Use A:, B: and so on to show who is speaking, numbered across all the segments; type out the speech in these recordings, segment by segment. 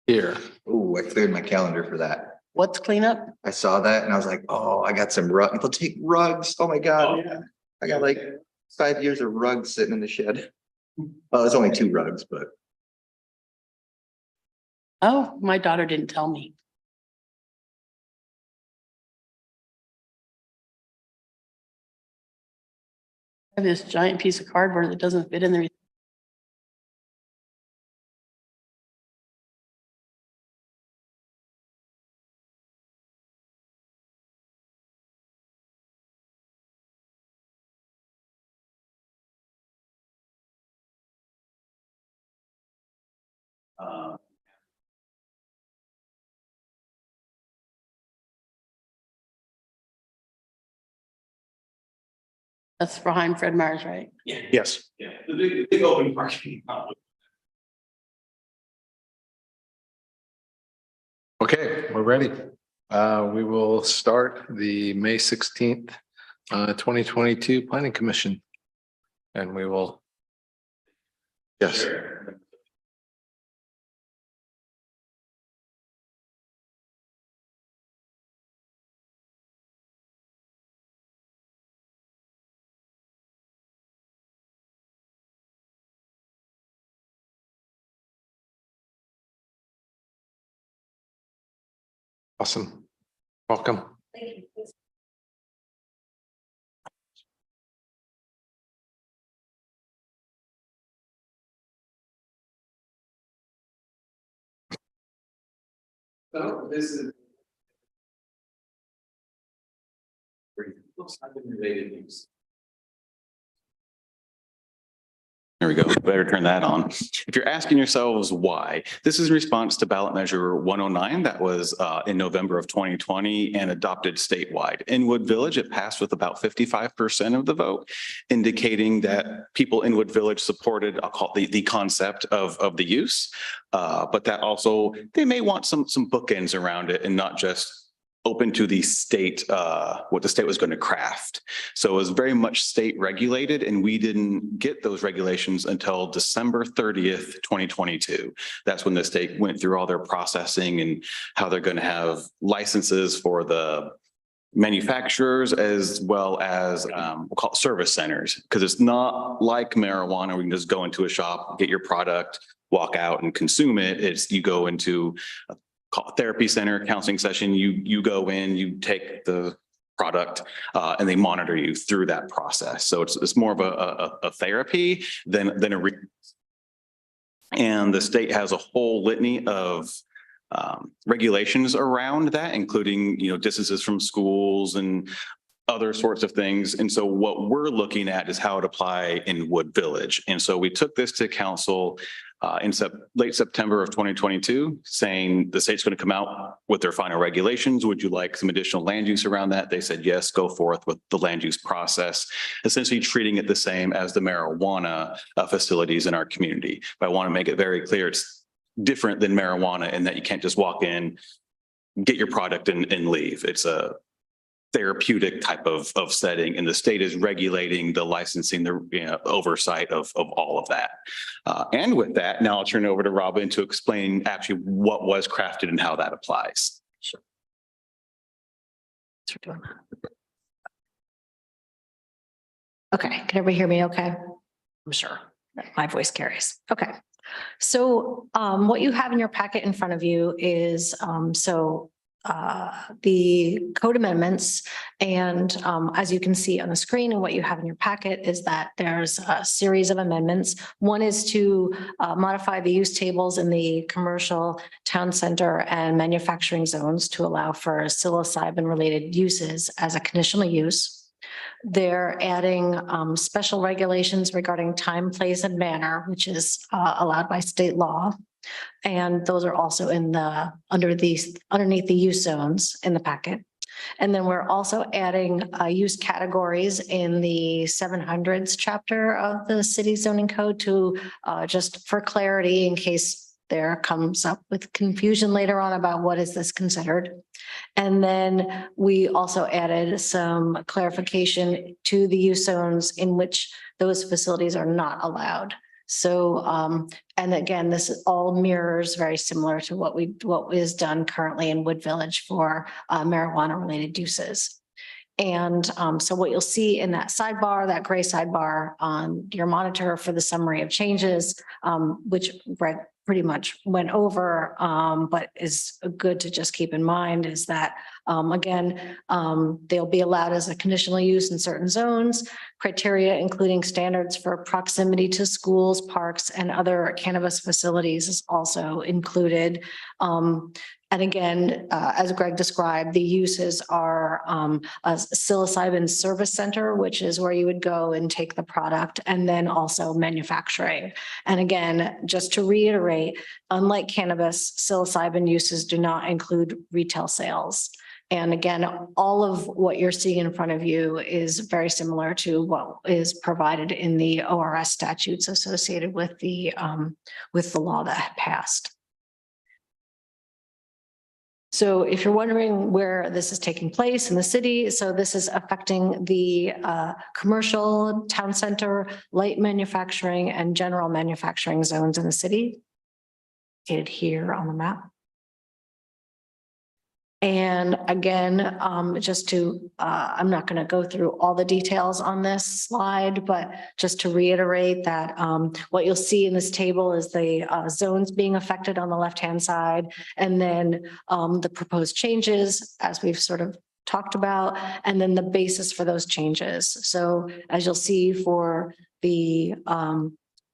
A: Here.
B: Oh, I cleared my calendar for that.
C: What's cleanup?
B: I saw that and I was like, oh, I got some rug. They'll take rugs. Oh my God.
A: yeah.
B: I got like 5 years of rugs sitting in the shed. Well, it's only 2 rugs, but
C: Oh, my daughter didn't tell me. I have this giant piece of cardboard that doesn't fit in there. That's behind Fred Meyer's, right?
A: Yes.
D: Yeah, the big open parking lot.
A: Okay, we're ready. We will start the May 16th, 2022 Planning Commission. And we will. Yes.
D: Sure.
A: Awesome. Welcome.
D: So this is. Looks like a related use. There we go. Better turn that on. If you're asking yourselves why, this is in response to ballot measure 109 that was in November of 2020 and adopted statewide. In Wood Village, it passed with about 55% of the vote, indicating that people in Wood Village supported, I'll call it the concept of the use. But that also, they may want some bookends around it and not just open to the state, what the state was going to craft. So it was very much state regulated, and we didn't get those regulations until December 30th, 2022. That's when the state went through all their processing and how they're going to have licenses for the manufacturers as well as we'll call it service centers, because it's not like marijuana. We can just go into a shop, get your product, walk out and consume it. It's you go into call it therapy center, counseling session, you go in, you take the product and they monitor you through that process. So it's more of a therapy than and the state has a whole litany of regulations around that, including, distances from schools and other sorts of things. And so what we're looking at is how it apply in Wood Village. And so we took this to council in late September of 2022, saying the state's going to come out with their final regulations. Would you like some additional land use around that? They said, yes, go forth with the land use process, essentially treating it the same as the marijuana facilities in our community. But I want to make it very clear, it's different than marijuana in that you can't just walk in, get your product and leave. It's a therapeutic type of setting, and the state is regulating the licensing, the oversight of all of that. And with that, now I'll turn it over to Robin to explain actually what was crafted and how that applies.
C: Sure. Thanks for doing that.
E: Okay, can everybody hear me okay? I'm sure my voice carries. Okay. So what you have in your packet in front of you is the code amendments, and as you can see on the screen and what you have in your packet is that there's a series of amendments. One is to modify the use tables in the commercial town center and manufacturing zones to allow for psilocybin related uses as a conditional use. They're adding special regulations regarding time, place, and manner, which is allowed by state law. And those are also in underneath the use zones in the packet. And then we're also adding use categories in the 700s chapter of the city zoning code to just for clarity in case there comes up with confusion later on about what is this considered. And then we also added some clarification to the use zones in which those facilities are not allowed. So, and again, this all mirrors very similar to what is done currently in Wood Village for marijuana related uses. And so what you'll see in that sidebar, that gray sidebar on your monitor for the summary of changes, which Greg pretty much went over, but is good to just keep in mind is that, again, they'll be allowed as a conditional use in certain zones, criteria including standards for proximity to schools, parks, and other cannabis facilities is also included. And again, as Greg described, the uses are a psilocybin service center, which is where you would go and take the product, and then also manufacturing. And again, just to reiterate, unlike cannabis, psilocybin uses do not include retail sales. And again, all of what you're seeing in front of you is very similar to what is provided in the ORS statutes associated with the law that passed. So if you're wondering where this is taking place in the city, so this is affecting the commercial, town center, light manufacturing, and general manufacturing zones in the city. Located here on the map. And again, just to, I'm not going to go through all the details on this slide, but just to reiterate that what you'll see in this table is the zones being affected on the left-hand side, and then the proposed changes, as we've sort of talked about, and then the basis for those changes. So as you'll see for the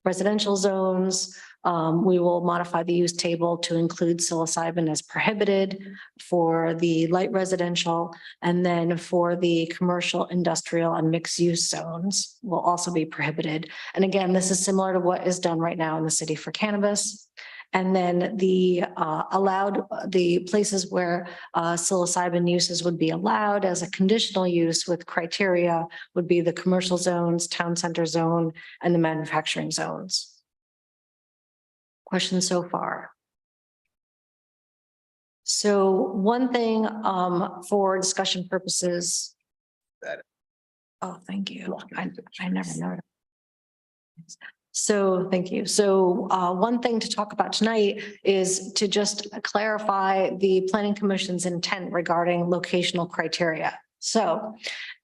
E: residential zones, we will modify the use table to include psilocybin as prohibited for the light residential, and then for the commercial, industrial, and mixed use zones will also be prohibited. And again, this is similar to what is done right now in the city for cannabis. And then the the places where psilocybin uses would be allowed as a conditional use with criteria would be the commercial zones, town center zone, and the manufacturing zones. Questions so far? So one thing for discussion purposes. Oh, thank you. I never know. So thank you. So one thing to talk about tonight is to just clarify the Planning Commission's intent regarding locational criteria. So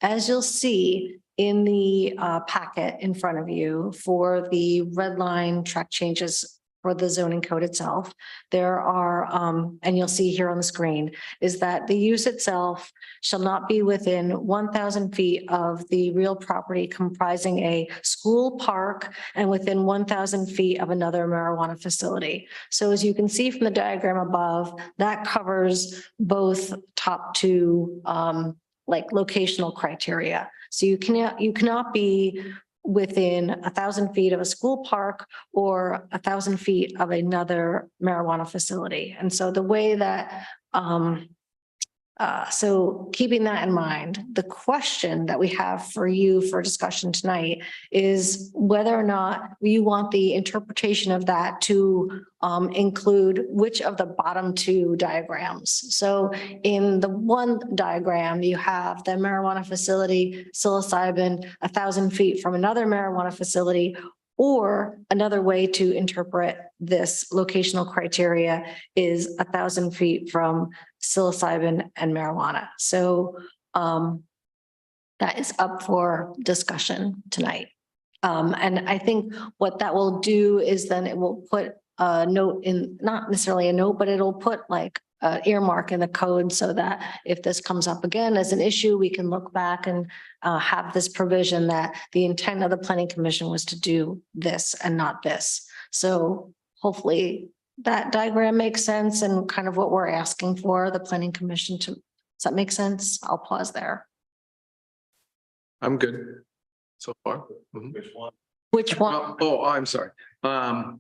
E: as you'll see in the packet in front of you for the red line track changes for the zoning code itself, there are, and you'll see here on the screen, is that the use itself shall not be within 1,000 feet of the real property comprising a school, park, and within 1,000 feet of another marijuana facility. So as you can see from the diagram above, that covers both top two like locational criteria. So you cannot be within 1,000 feet of a school, park, or 1,000 feet of another marijuana facility. And so the way that, so keeping that in mind, the question that we have for you for discussion tonight is whether or not you want the interpretation of that to include which of the bottom two diagrams. So in the one diagram, you have the marijuana facility, psilocybin, 1,000 feet from another marijuana facility, or another way to interpret this locational criteria is 1,000 feet from psilocybin and marijuana. So that is up for discussion tonight. And I think what that will do is then it will put a note in, not necessarily a note, but it'll put like an earmark in the code so that if this comes up again as an issue, we can look back and have this provision that the intent of the Planning Commission was to do this and not this. So hopefully that diagram makes sense and kind of what we're asking for the Planning Commission to, does that make sense? I'll pause there.
A: I'm good so far. Mhm.
E: Which one?
A: Oh, I'm sorry. I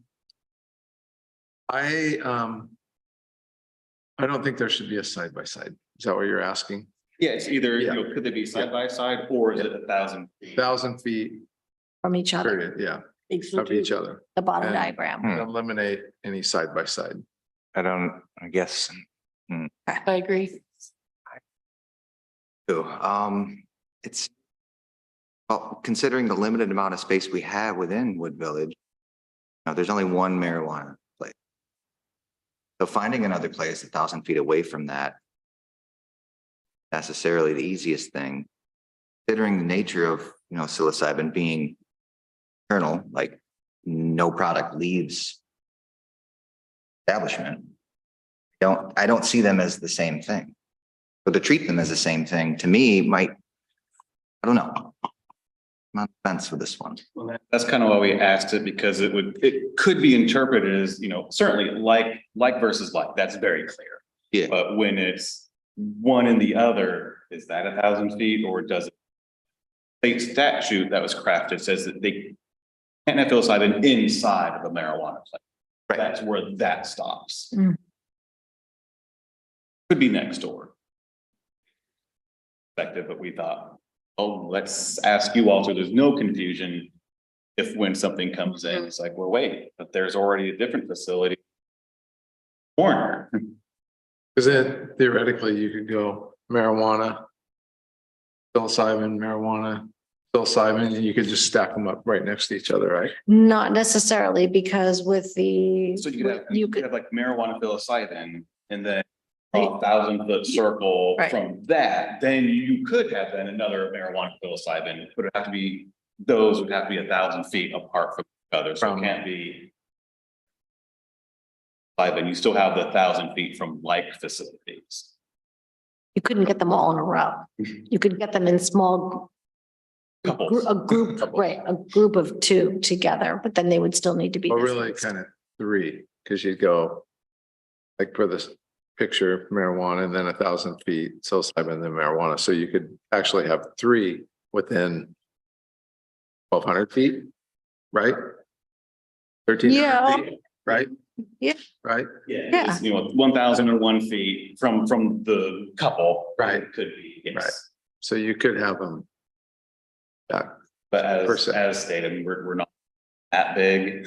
A: don't think there should be a side by side. Is that what you're asking?
D: Yeah, it's either,
A: Yeah.
D: could they be side by side or is it 1,000?
A: 1,000 feet,
E: From each other.
A: period, yeah.
C: Thanks for
A: of each
C: choosing.
A: other.
E: The bottom
A: And-
E: diagram.
A: Eliminate any side by side.
B: I guess.
C: I agree.
B: Too. It's. Well, considering the limited amount of space we have within Wood Village. Now, there's only one marijuana place. So finding another place 1,000 feet away from that. Necessarily the easiest thing. Considering the nature of, psilocybin being. Internal, like no product leaves. Establishment. I don't see them as the same thing. But to treat them as the same thing, to me, might, I don't know. Not sense for this one.
D: Well, that's kind of why we asked it, because it could be interpreted as, certainly like versus like, that's very clear.
B: Yeah.
D: But when it's one and the other, is that 1,000 feet, or does it? State statute that was crafted says that they can't have psilocybin inside of a marijuana plant.
B: Right.
D: That's where that stops.
E: Mm.
D: Could be next door. Effective, but we thought, oh, let's ask you all so there's no confusion. If when something comes in, it's like, well, wait, but there's already a different facility. Corner.
A: Because then theoretically you could go marijuana. Psilocybin, and you could just stack them up right next to each other, right?
E: Not necessarily, because with the.
D: So you could have like marijuana psilocybin, and then
E: Right.
D: 1,000-foot circle
E: Right.
D: from that, then you could have then another marijuana psilocybin, but it have to be, those would have to be 1,000 feet apart from each other, so it
A: From-
D: can't be. But you still have the 1,000 feet from like facilities.
E: You couldn't get them all in a row. You could get them in small.
D: Couples.
E: A group, right, a group of two together, but then they would still need to be.
A: Or really
E: distanced.
A: kind of three, because you'd go. Like for this picture, marijuana, and then 1,000 feet, psilocybin, then marijuana, so you could actually have three within. 1,200 feet, right? 1,300
E: Yeah.
A: feet, right?
E: Yeah.
A: Right?
E: Yeah.
D: 1,001 feet from the couple.
A: Right.
D: It could be, yes.
A: Right. So you could have them. Yeah,
D: But as
A: Percent.
D: stated, we're not that big.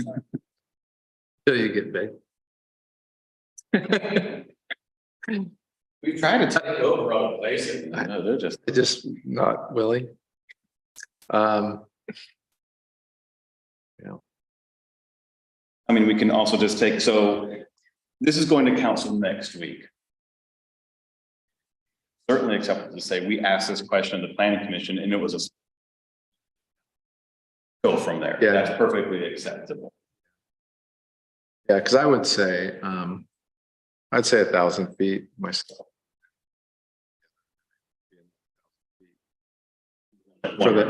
A: till you get big.
D: We try to take over other places. No, they're just.
A: They're just not willing.
D: I mean, we can also just take, so this is going to council next week. Certainly acceptable to say, we asked this question of the planning commission and it was a. Go from there.
A: Yeah.
D: That's perfectly acceptable.
A: Yeah, because I would say, I'd say 1,000 feet myself.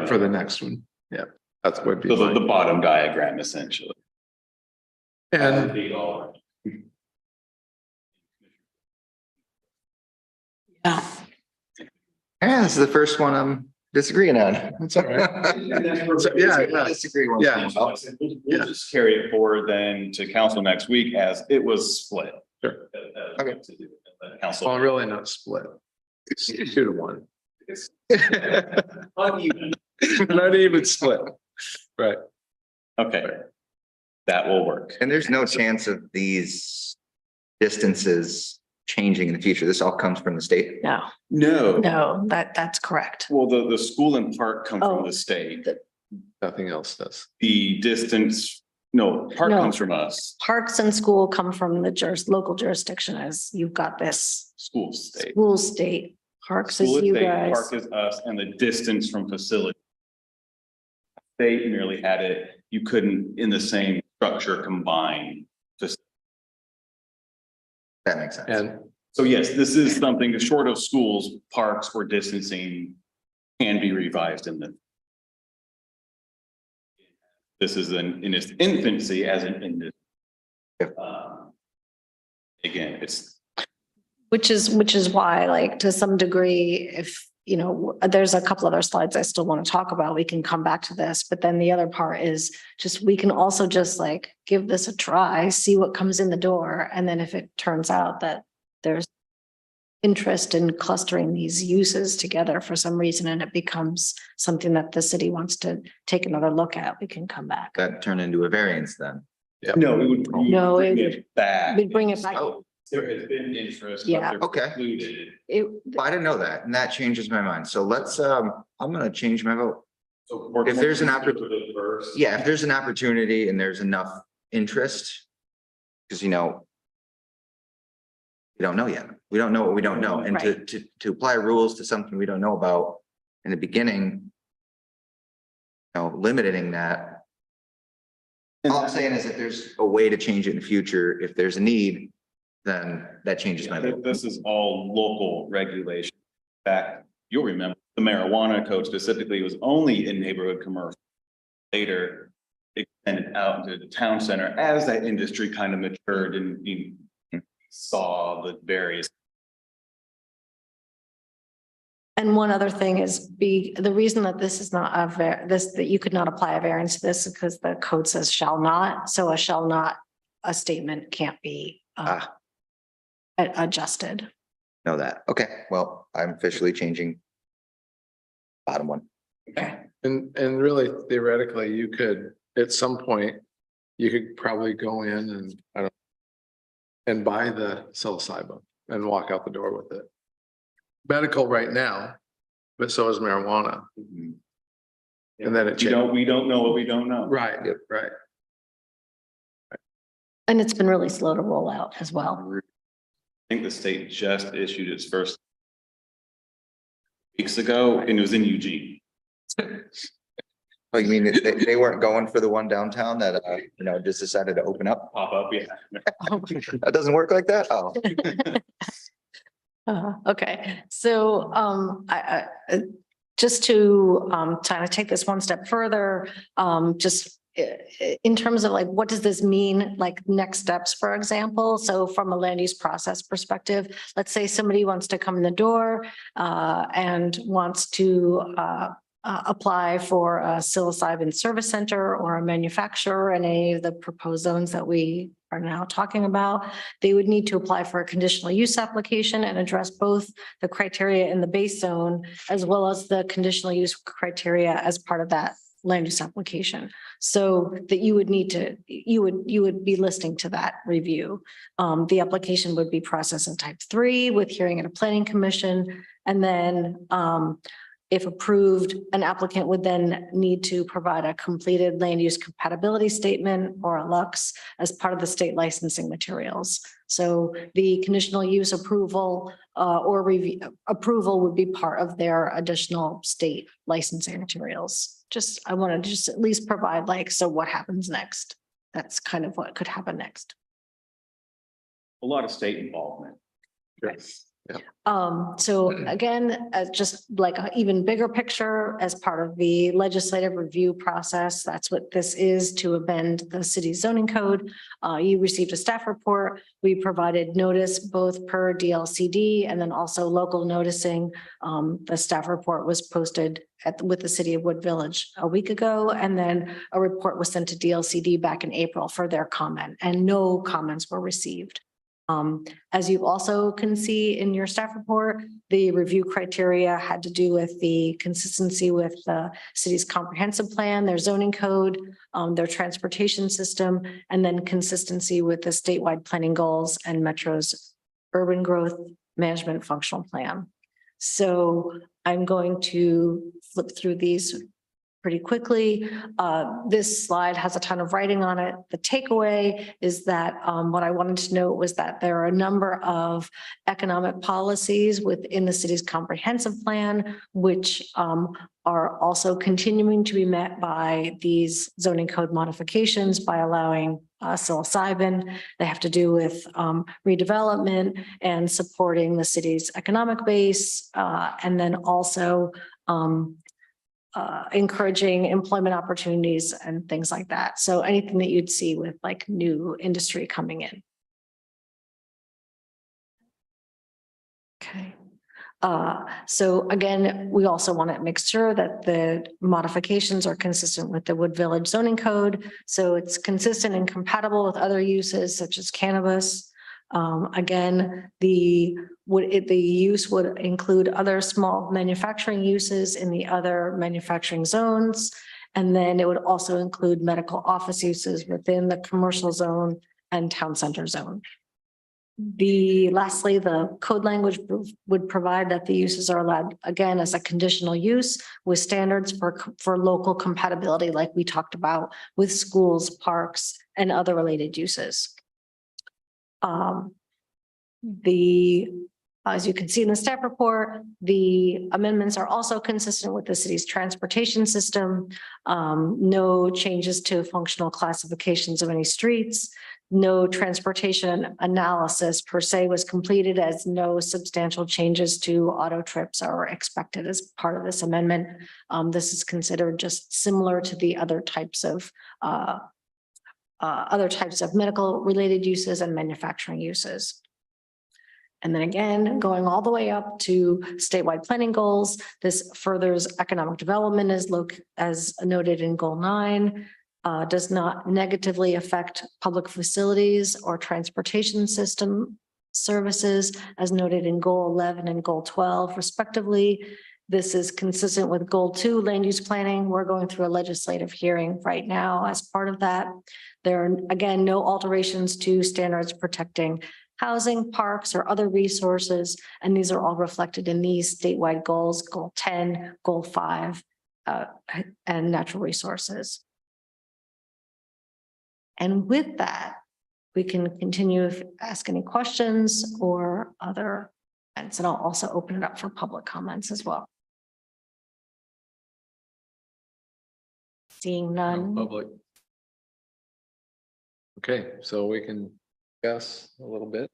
A: For the next one, yeah, that's would be
D: So the
A: fine.
D: bottom diagram essentially.
A: And
C: Yeah.
B: Yeah, this is the first one I'm disagreeing on.
A: it's all right. So, yeah,
B: Disagree once
A: yeah.
B: in a while.
D: We'll just carry it forward then to council next week as it was split.
A: Sure.
B: Okay.
A: Well,
D: Council.
A: really not split. It's 2-1.
D: Uneven.
A: Not even split. Right.
D: Okay. That will work.
B: And there's no chance of these distances changing in the future. This all comes from the state.
E: No,
D: No.
E: no, that's correct.
D: Well, the school and park come
E: Oh.
D: from the state.
A: Nothing else does.
D: The distance, no, park
E: No.
D: comes from us,
E: Parks and school come from the local jurisdiction, as you've got this
D: school state.
E: school state. Parks is
D: School is
E: you
D: state,
E: guys.
D: park is us, and the distance from facility. State merely had it, you couldn't in the same structure combine.
B: That makes sense.
A: And
D: So yes, this is something short of schools, parks or distancing can be revised in the. This is in its infancy as in this. Again, it's,
E: Which is why, like, to some degree, if, there's a couple other slides I still want to talk about, we can come back to this, but then the other part is just, we can also just like give this a try, see what comes in the door, and then if it turns out that there's interest in clustering these uses together for some reason, and it becomes something that the city wants to take another look at, we can come back.
B: That turned into a variance then.
D: No, we would.
E: No,
D: bring
E: it
D: it back.
E: We'd bring it back.
B: Oh,
D: There has been interest. but
E: Yeah.
D: they're
B: Okay.
D: precluded.
E: It,
B: I didn't know that, and that changes my mind. So let's, I'm gonna change my vote.
D: So we're
B: If there's an
D: going to the first.
B: Yeah, if there's an opportunity and there's enough interest, because we don't know yet. We don't know what we don't know. And to apply rules to something we don't know about in the beginning, limiting that. All I'm saying is if there's a way to change it in the future, if there's a need, then that changes my vote.
D: This is all local regulation. In fact, you'll remember the marijuana code specifically was only in neighborhood commercial. Later extended out into the town center as that industry kind of matured and you saw the various.
E: and one other thing is the reason that this is not that you could not apply a variance to this is because the code says shall not, so a statement can't be adjusted.
B: Know that. Okay, well, I'm officially changing bottom one.
E: Okay.
A: And really theoretically, you could, at some point, you could probably go in and and buy the psilocybin and walk out the door with it. Medical right now, but so is marijuana. And then it changes.
D: We don't know what we don't know.
A: Right, right.
E: And it's been really slow to roll out as well.
D: I think the state just issued its first weeks ago and it was in Eugene.
B: Oh, you mean they weren't going for the one downtown that, just decided to open up?
D: Pop up, yeah.
B: That doesn't work like that? Oh.
E: Okay, so just to kind of take this one step further, just in terms of like, what does this mean? Like next steps, for example. So from a land use process perspective, let's say somebody wants to come in the door and wants to apply for a psilocybin service center or a manufacturer in any of the proposed zones that we are now talking about. They would need to apply for a conditional use application and address both the criteria in the base zone as well as the conditional use criteria as part of that land use application. So that you would need to, you would be listening to that review. The application would be processed in type 3 with hearing at a planning commission. And then if approved, an applicant would then need to provide a completed land use compatibility statement or a LUX as part of the state licensing materials. So the conditional use approval or review approval would be part of their additional state licensing materials. I want to just at least provide like, so what happens next? That's kind of what could happen next.
D: A lot of state involvement.
A: Yes. Yeah.
E: So again, just like an even bigger picture as part of the legislative review process, that's what this is to amend the city's zoning code. You received a staff report. We provided notice both per DLCD and then also local noticing. The staff report was posted with the city of Wood Village a week ago, and then a report was sent to DLCD back in April for their comment, and no comments were received. As you also can see in your staff report, the review criteria had to do with the consistency with the city's comprehensive plan, their zoning code, their transportation system, and then consistency with the statewide planning goals and Metro's urban growth management functional plan. So I'm going to flip through these pretty quickly. This slide has a ton of writing on it. The takeaway is that what I wanted to note was that there are a number of economic policies within the city's comprehensive plan, which are also continuing to be met by these zoning code modifications by allowing psilocybin. They have to do with redevelopment and supporting the city's economic base, and then also encouraging employment opportunities and things like that. So anything that you'd see with like new industry coming in. Okay. So again, we also want to make sure that the modifications are consistent with the Wood Village zoning code. So it's consistent and compatible with other uses such as cannabis. Again, the use would include other small manufacturing uses in the other manufacturing zones. And then it would also include medical office uses within the commercial zone and town center zone. Lastly, the code language would provide that the uses are allowed, again, as a conditional use with standards for local compatibility, like we talked about with schools, parks, and other related uses. As you can see in the staff report, the amendments are also consistent with the city's transportation system. No changes to functional classifications of any streets. No transportation analysis per se was completed, as no substantial changes to auto trips are expected as part of this amendment. This is considered just similar to the other types of medical related uses and manufacturing uses. And then again, going all the way up to statewide planning goals, this furthers economic development as noted in goal 9, does not negatively affect public facilities or transportation system services as noted in goal 11 and goal 12 respectively. This is consistent with goal 2, land use planning. We're going through a legislative hearing right now as part of that. There are, again, no alterations to standards protecting housing, parks, or other resources. And these are all reflected in these statewide goals, goal 10, goal 5, and natural resources. And with that, we can continue if ask any questions or other events, and I'll also open it up for public comments as well. Seeing none.
A: Public. Okay, so we can discuss a little bit.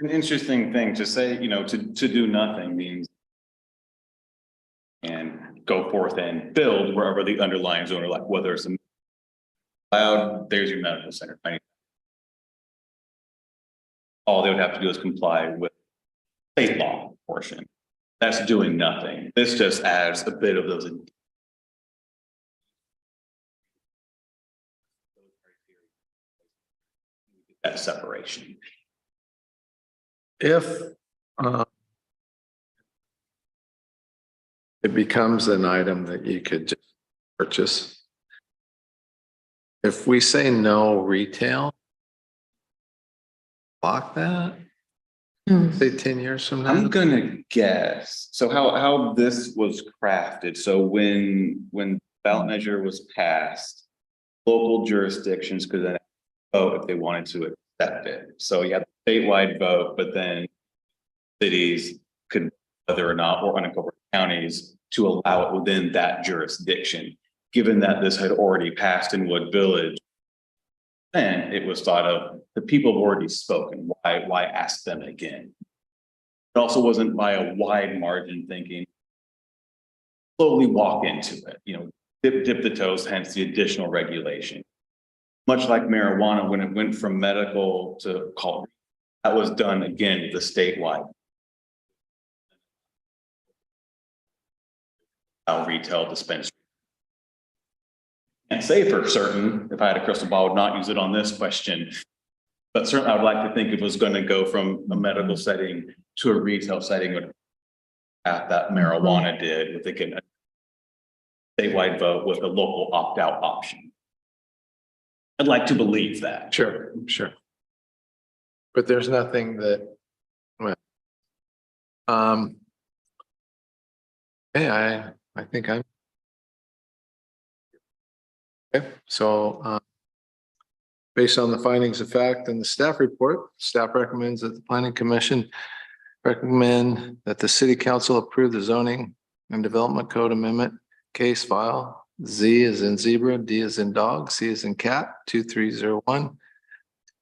D: An interesting thing to say, to do nothing means and go forth and build wherever the underlying zone, or like whether it's a cloud, there's your medical center. All they would have to do is comply with state law portion. That's doing nothing. This just adds a bit of those. That separation.
A: If it becomes an item that you could just purchase. If we say no retail, block that, say 10 years from now.
D: I'm gonna guess. So how this was crafted. So when ballot measure was passed, local jurisdictions could then vote if they wanted to accept it. So you had the statewide vote, but then cities could, whether or not, or unincorporated counties, to allow it within that jurisdiction. Given that this had already passed in Wood Village, then it was thought of, the people have already spoken. Why ask them again? It also wasn't by a wide margin thinking. Slowly walk into it, dip the toes, hence the additional regulation. Much like marijuana, when it went from medical to call, that was done again with the statewide. Retail dispensary. Can't say for certain, if I had a crystal ball, I would not use it on this question. But certainly I would like to think if it was going to go from a medical setting to a retail setting, would at that marijuana did, if they can statewide vote with a local opt-out option. I'd like to believe that.
A: Sure. But there's nothing that, yeah, I think I'm. Okay, so, based on the findings of fact and the staff report, staff recommends that the planning commission recommend that the city council approve the zoning and development code amendment case file. Z is in zebra, D is in dog, C is in cat, 2301.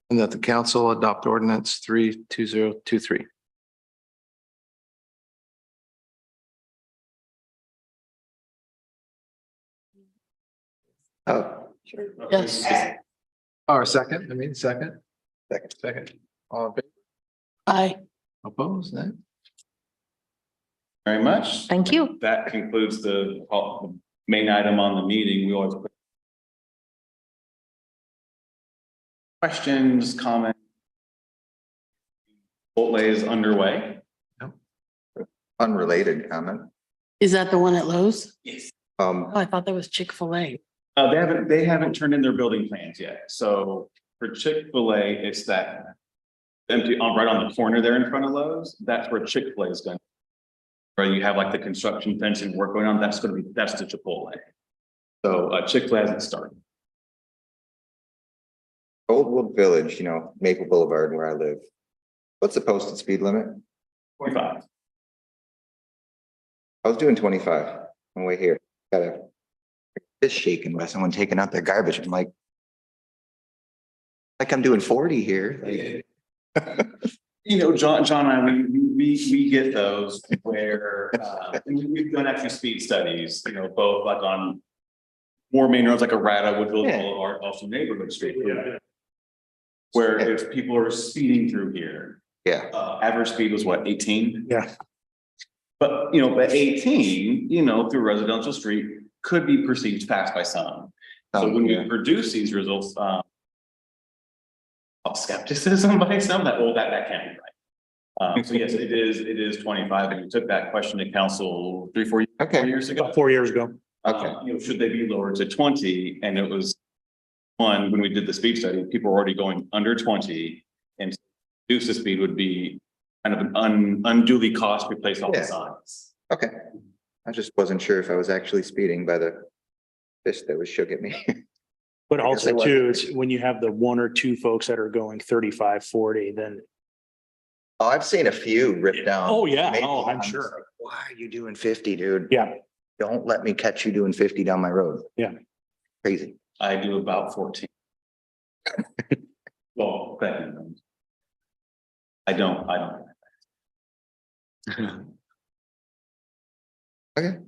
A: And that the council adopt ordinance 32023. Oh,
C: Yes.
A: or second, second. Second. All in favor?
C: Aye.
A: Opposed? Nay?
D: Very much.
E: Thank you.
D: That concludes the main item on the meeting. We always. Questions, comments? Chipotle is underway.
B: Unrelated comment.
C: Is that the one at Lowe's?
D: Yes.
C: Oh, I thought that was Chick-fil-A.
D: They haven't turned in their building plans yet. So for Chick-fil-A, it's that empty right on the corner there in front of Lowe's. That's where Chick-fil-A is going. Where you have like the construction fencing work going on, that's the Chipotle. So Chick-fil-A hasn't started.
B: Oldwood Village, you know, Maple Boulevard where I live. What's the posted speed limit?
D: 45.
B: I was doing 25 on the way here. It's shaking by someone taking out their garbage. I'm like I'm doing 40 here.
D: You know, John and I, we get those where, and we've done actually speed studies, you know, both like on more main roads like Arata, Woodville
B: Yeah.
D: Boulevard, also neighborhood street. Where if people are speeding through here,
B: Yeah.
D: average speed was what, 18?
F: Yeah.
D: But, you know, but 18, you know, through residential street could be perceived fast by some. So when we
B: Yeah.
D: produce these results, skepticism by some that, well, that can't be right. So yes, it is 25, and we took that question to council 4
B: Okay.
D: years ago.
F: About 4 years ago.
B: Okay.
D: You know, should they be lowered to 20? And it was one, when we did the speed study, people were already going under 20, and reduce the speed would be kind of an unduly cost, replace all the
B: Yeah.
D: signs.
B: Okay. I just wasn't sure if I was actually speeding by the fist that was shook at me.
F: But
B: I guess
F: also
B: I
F: too,
B: wasn't.
F: it's when you have the one or two folks that are going 35, 40, then,
B: Oh, I've seen a few ripped down.
F: oh yeah,
B: Maybe.
F: oh, I'm
B: just
F: sure.
B: like, why are you doing 50, dude?
F: Yeah.
B: Don't let me catch you doing 50 down my road.
F: Yeah.
B: Crazy.
D: I do about 14. Well, thank you. I don't.
B: Okay.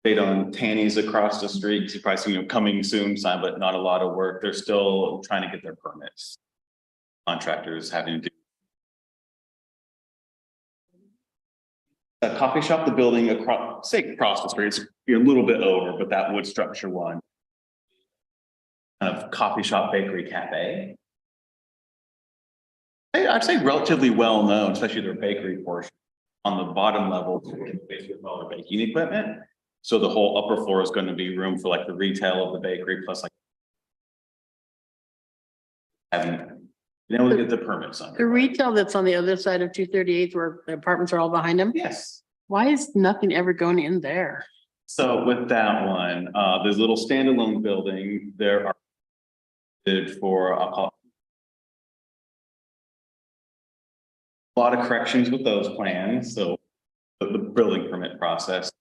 D: They on Tanny's across the street, you probably see, you know, coming soon sign, but not a lot of work. They're still trying to get their permits. Contractors having to do. A coffee shop, the building across the street, it's a little bit over, but that wood structure one. Kind of coffee shop, bakery, cafe. I'd say relatively well known, especially their bakery portion. On the bottom level, basically all their baking equipment. So the whole upper floor is going to be room for like the retail of the bakery plus like. Having, you know, get the permits under.
C: The retail that's on the other side of 238 where the apartments are all behind them.
D: Yes.
C: Why is nothing ever going in there?
D: So with that one, there's a little standalone building, there are. Did for, I'll call it. A lot of corrections with those plans, so the building permit process.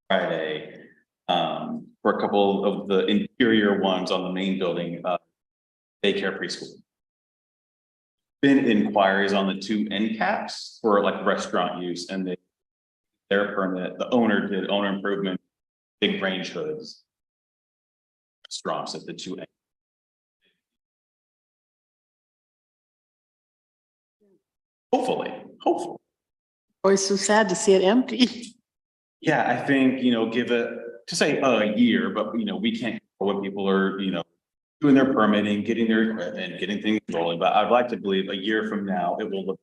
D: Friday, for a couple of the interior ones on the main building, daycare preschool. Been inquiries on the two end caps for like restaurant use, and their permit, the owner did owner improvement, big range hoods. Restaurants at the two ends. Hopefully.
C: Always so sad to see it empty.
D: Yeah, I think, you know, give it, to say a year, but you know, we can't, when people are, you know, doing their permitting, getting their equipment, getting things rolling, but I'd like to believe a year from now, it will look.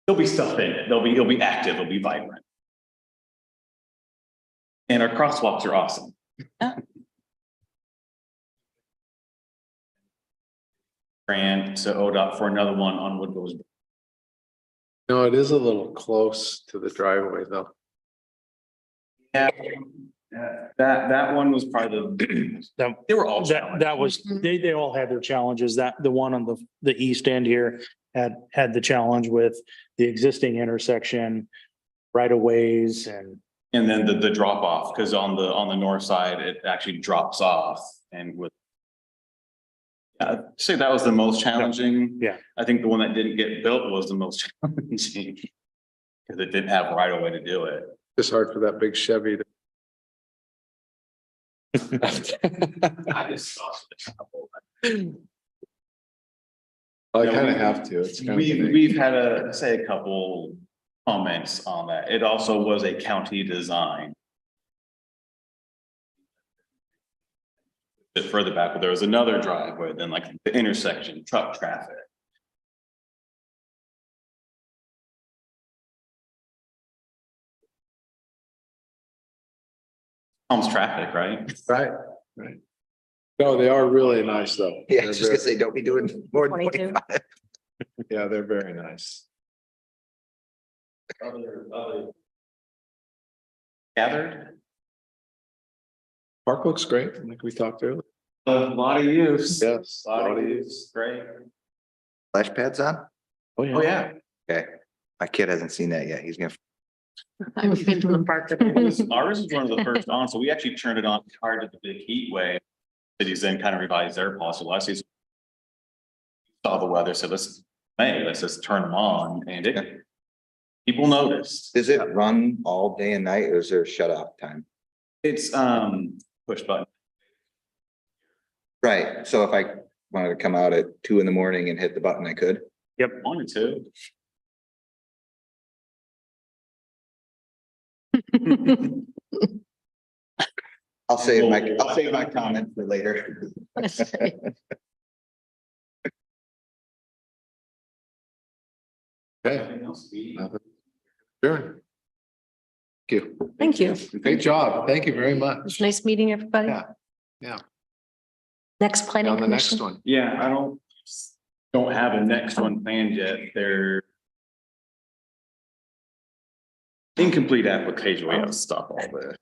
D: There'll be stuff in it. It'll be active, it'll be vibrant. And our crosswalks are awesome. Grant to ODOT for another one on Woodville.
A: No, it is a little close to the driveway though.
D: Yeah. That one was probably they were all challenged.
F: That was, they all had their challenges. That, the one on the east end here had the challenge with the existing intersection, right of ways and.
D: And then the drop off, because on the north side, it actually drops off and with. I'd say that was the most challenging.
F: Yeah.
D: I think the one that didn't get built was the most challenging. Because it didn't have right of way to do it.
A: It's hard for that big Chevy to
D: I just saw it.
A: I
D: Yeah,
A: kind of
D: we-
A: have to. It's kind
D: We've had a couple comments on that. It also was a county design. A bit further back, but there was another driveway, then like the intersection, truck traffic. Tom's traffic, right?
A: right, right. No, they are really nice though.
B: Yeah, I
A: They're
B: was just gonna
A: very-
B: say, don't be doing more than
E: 22.
B: 25.
A: Yeah, they're very nice.
D: Gathered,
A: Park looks great, like we talked earlier.
D: a lot of use.
A: Yes.
D: A lot of use, great.
B: Flash pads on?
D: Oh, yeah.
B: Okay. My kid hasn't seen that yet. He's gonna,
C: I haven't been to the park.
D: Ours is one of the first on, so we actually turned it on prior to the big heat wave. Cities then kind of revised their policy last season. Saw the weather, so let's just turn them on and it. People noticed.
B: does it run all day and night or is there a shut off time?
D: It's push button.
B: Right, so if I wanted to come out at 2 a.m. and hit the button, I could.
D: Wanted to.
B: I'll save my comment for later.
A: Okay. Sure. Thank you.
E: Thank you.
A: Great job. Thank you very
E: It's
A: much.
E: nice meeting everybody.
A: Yeah, yeah.
E: Next planning
A: On the next
E: commission.
A: one.
D: Yeah, I don't have a next one planned yet. They're incomplete application. We have to stop all the